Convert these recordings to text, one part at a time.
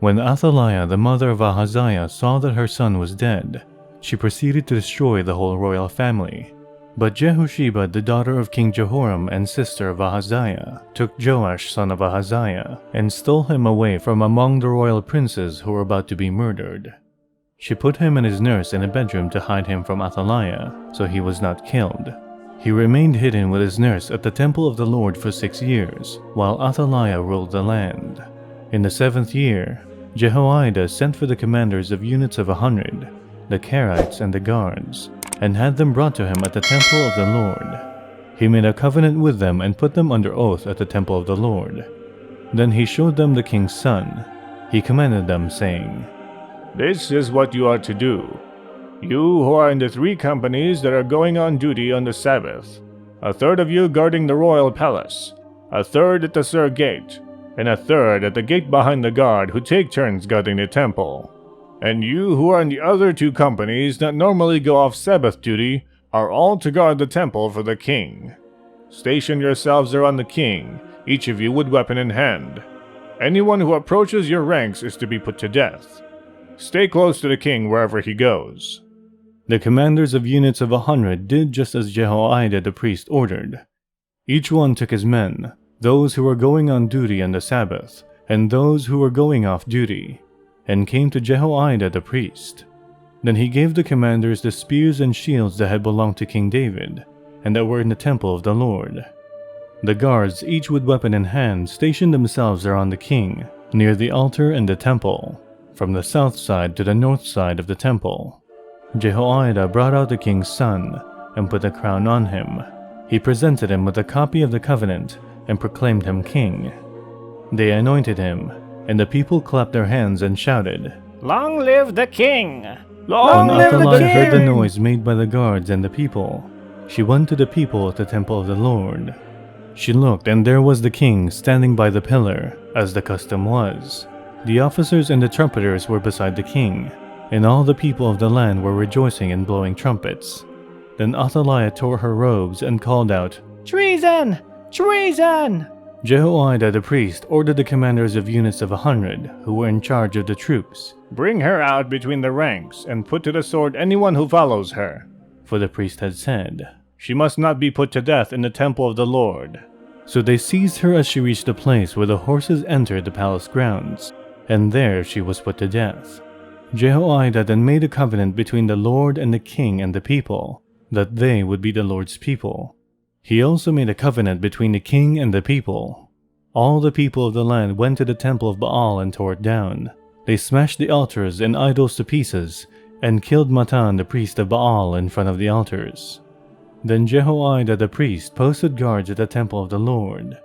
When Athaliah, the mother of Ahaziah, saw that her son was dead, she proceeded to destroy the whole royal family. But Jehosheba, the daughter of King Jehoram and sister of Ahaziah, took Joash, son of Ahaziah, and stole him away from among the royal princes who were about to be murdered. She put him and his nurse in a bedroom to hide him from Athaliah, so he was not killed. He remained hidden with his nurse at the temple of the Lord for 6 years, while Athaliah ruled the land. In the 7th year, Jehoiada sent for the commanders of units of 100, the Carites and the guards, and had them brought to him at the temple of the Lord. He made a covenant with them and put them under oath at the temple of the Lord. Then he showed them the king's son. He commanded them, saying, "This is what you are to do. You who are in the 3 companies that are going on duty on the Sabbath, a third of you guarding the royal palace, a third at the Sur Gate, and a third at the gate behind the guard who take turns guarding the temple. And you who are in the other 2 companies that normally go off Sabbath duty are all to guard the temple for the king. Station yourselves around the king, each of you with weapon in hand. Anyone who approaches your ranks is to be put to death. Stay close to the king wherever he goes." The commanders of units of 100 did just as Jehoiada the priest ordered. Each one took his men, those who were going on duty on the Sabbath, and those who were going off duty, and came to Jehoiada the priest. Then he gave the commanders the spears and shields that had belonged to King David, and that were in the temple of the Lord. The guards, each with weapon in hand, stationed themselves around the king, near the altar and the temple, from the south side to the north side of the temple. Jehoiada brought out the king's son, and put a crown on him. He presented him with a copy of the covenant, and proclaimed him king. They anointed him, and the people clapped their hands and shouted, "Long live the king! Long live the king!" When Athaliah heard the noise made by the guards and the people, she went to the people at the temple of the Lord. She looked, and there was the king standing by the pillar, as the custom was. The officers and the trumpeters were beside the king, and all the people of the land were rejoicing and blowing trumpets. Then Athaliah tore her robes and called out, "Treason! Treason!" Jehoiada the priest ordered the commanders of units of 100, who were in charge of the troops, "Bring her out between the ranks, and put to the sword anyone who follows her." For the priest had said, "She must not be put to death in the temple of the Lord." So they seized her as she reached the place where the horses entered the palace grounds, and there she was put to death. Jehoiada then made a covenant between the Lord and the king and the people, that they would be the Lord's people. He also made a covenant between the king and the people. All the people of the land went to the temple of Baal and tore it down. They smashed the altars and idols to pieces, and killed Matan the priest of Baal in front of the altars. Then Jehoiada the priest posted guards at the temple of the Lord.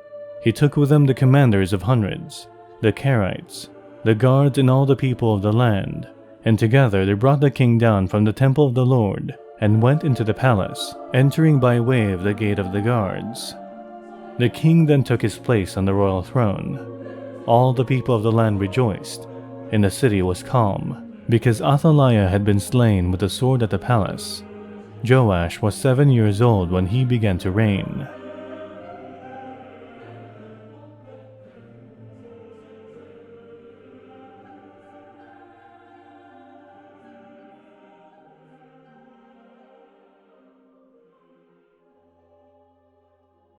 He took with him the commanders of hundreds, the Carites, the guards, and all the people of the land, and together they brought the king down from the temple of the Lord, and went into the palace, entering by way of the gate of the guards. The king then took his place on the royal throne. All the people of the land rejoiced, and the city was calm, because Athaliah had been slain with a sword at the palace. Joash was 7 years old when he began to reign.